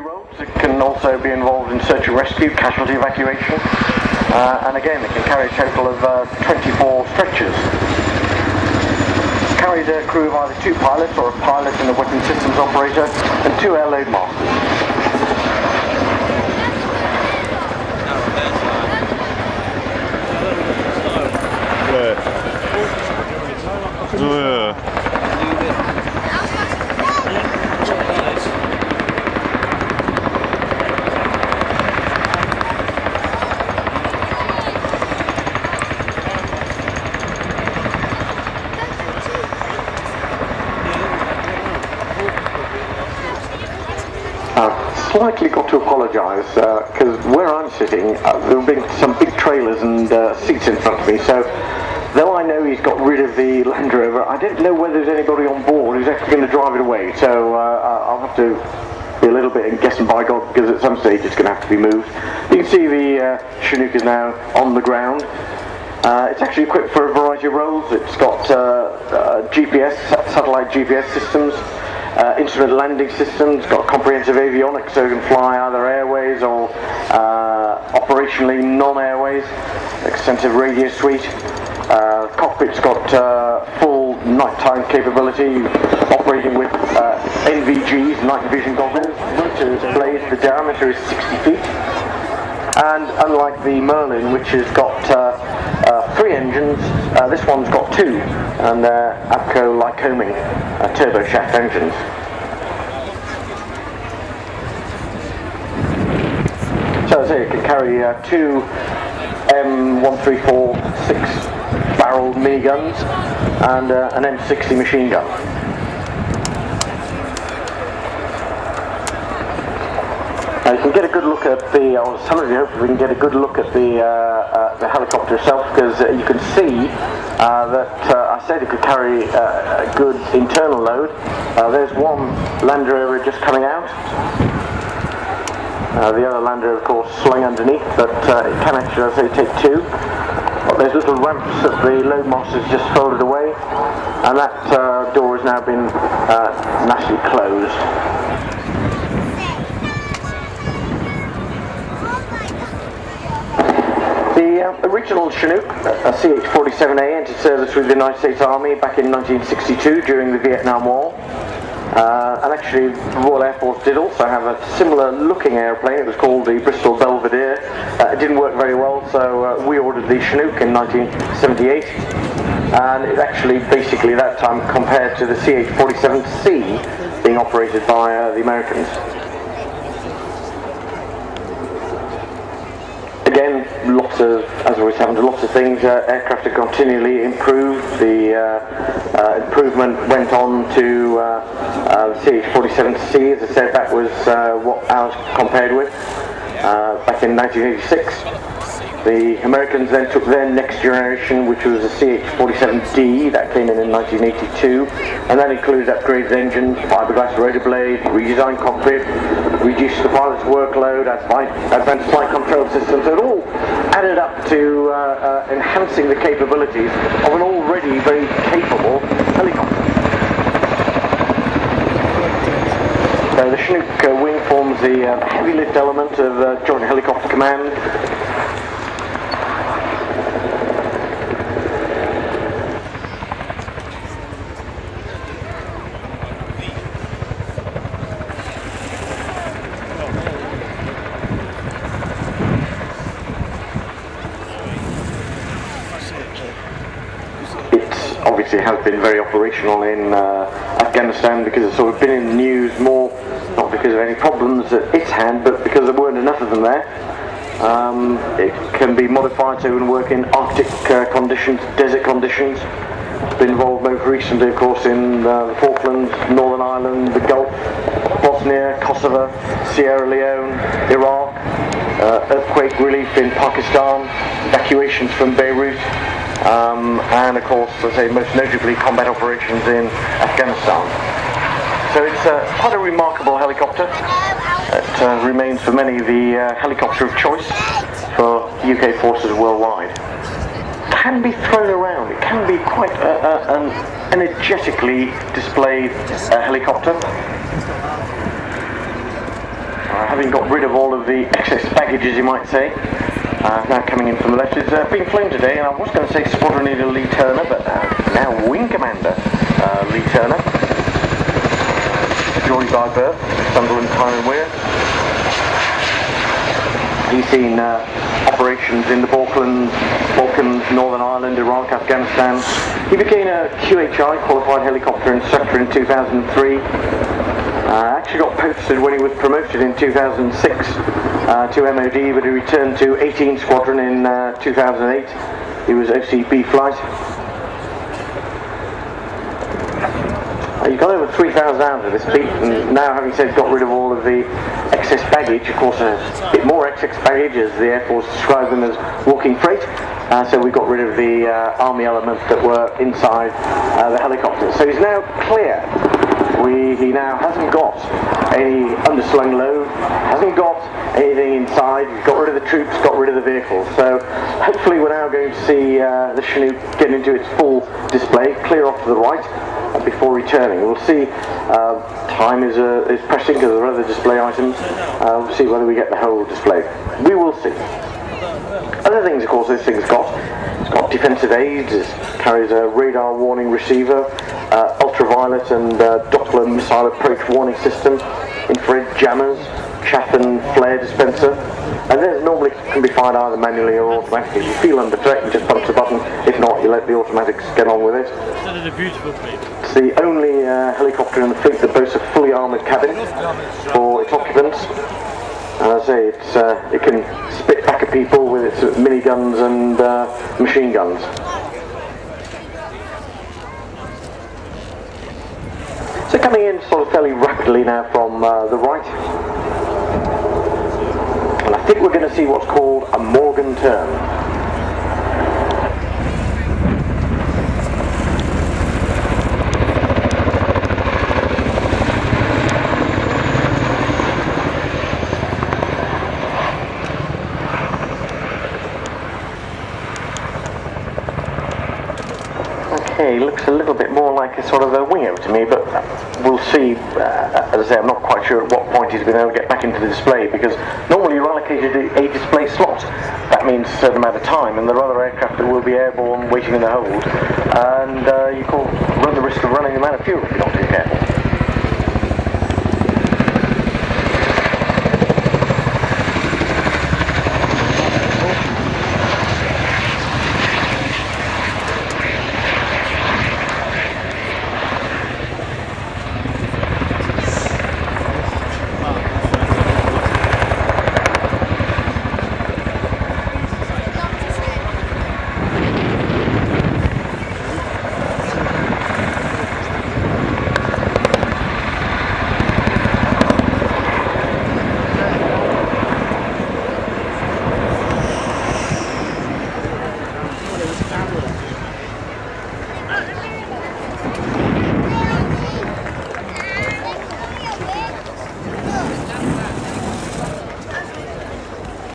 roles. It can also be involved in search and rescue, casualty evacuation, and again it can carry a total of 24 stretchers. It carries a crew of either 2 pilots or a pilot and a weapon systems operator and 2 air load masters. Slightly got to apologise because where I'm sitting there have been some big trailers and seats in front of me, so though I know he's got rid of the Land Rover, I don't know whether there's anybody on board who's actually going to drive it away, so I'll have to be a little bit and guess and by God, because at some stage it's going to have to be moved. You can see the Chinook is now on the ground. It's actually equipped for a variety of roles. It's got GPS, satellite GPS systems, instrument landing systems, got comprehensive avionics so it can fly either airways or operationally non-airways, extensive radio suite. Cockpit's got full nighttime capability, operating with NVGs, night vision goggles. Motors blades, the diameter is 60 feet. And unlike the Merlin, which has got 3 engines, this one's got 2, and they're APCO Lycoming turboshaft engines. So as I say, it can carry 2 M134 6-barrel miniguns and an M60 machine gun. You can get a good look at the, or some of you hopefully can get a good look at the helicopter itself, because you can see that I said it could carry a good internal load. There's one Land Rover just coming out. The other Land Rover, of course, slung underneath, but it can actually, as I say, take 2. But there's little ramps that the load master's just folded away, and that door has now been nicely closed. The original Chinook, a CH-47A, entered service with the United States Army back in 1962 during the Vietnam War. And actually, the Royal Air Force did also have a similar looking airplane. It was called the Bristol Belvedere. It didn't work very well, so we ordered the Chinook in 1978. And it actually, basically, that time compared to the CH-47C being operated by the Americans. Again, lots of, as always happened, lots of things. Aircraft have continually improved. The improvement went on to the CH-47C. As I said, that was what ours compared with back in 1986. The Americans then took their next generation, which was the CH-47D, that came in 1982, and that included upgraded engines, fiberglass rotor blade, redesigned cockpit, reduced the pilot's workload, advanced flight control systems. So it all added up to enhancing the capabilities of an already very capable helicopter. So the Chinook wing forms the heavy lift element of Joint Helicopter Command. Obviously has been very operational in Afghanistan, because it's sort of been in the news more, not because of any problems that it's had, but because there weren't enough of them there. It can be modified so it can work in Arctic conditions, desert conditions. It's been involved most recently, of course, in the Falklands, Northern Ireland, the Gulf, Bosnia, Kosovo, Sierra Leone, Iraq, earthquake relief in Pakistan, evacuations from Beirut, and of course, as I say, most notably combat operations in Afghanistan. So it's quite a remarkable helicopter. It remains for many the helicopter of choice for UK forces worldwide. It can be thrown around. It can be quite an energetically displayed helicopter. I having got rid of all of the excess baggage, as you might say. Now coming in from the left, it's being flown today, and I was going to say Squadron Leader Lee Turner, but now Wing Commander Lee Turner, joined by birth, Sunderland time and Weir. He's seen operations in the Balkans, Northern Ireland, Iraq, Afghanistan. He became a QHI, Qualified Helicopter Instructor, in 2003. Actually got posted when he was promoted in 2006 to MOD, but he returned to 18 Squadron in 2008. He was OCB flight. He got over 3,000 hours of this fleet, and now, having said got rid of all of the excess baggage, of course a bit more excess baggage, as the Air Force described them as walking freight, so we got rid of the army elements that were inside the helicopter. So he's now clear. He now hasn't got any underslung load, hasn't got anything inside, he's got rid of the troops, got rid of the vehicles. So hopefully we're now going to see the Chinook get into its full display, clear off to the right before returning. We'll see, time is pressing because there are other display items. We'll see whether we get the whole display. We will see. Other things, of course, this thing's got. It's got defensive aids, it carries a radar warning receiver, ultraviolet and Doppler missile approach warning system, infrared jammers, chaff and flare dispenser, and those normally can be fired either manually or automatically. If you feel under threat, you just punch the button. If not, you let the automatics get on with it. It's a beautiful fleet. It's the only helicopter in the fleet that boasts a fully armoured cabin for its occupants. And as I say, it can spit back at people with its miniguns and machine guns. So coming in sort of fairly rapidly now from the right, and I think we're going to see what's called a Morgan turn. Okay, looks a little bit more like a sort of a wing over to me, but we'll see. As I say, I'm not quite sure at what point he's been able to get back into the display, because normally you're allocated a display slot. That means a certain amount of time, and there are other aircraft that will be airborne waiting in the hold, and you can run the risk of running them out of fuel if you're not too careful.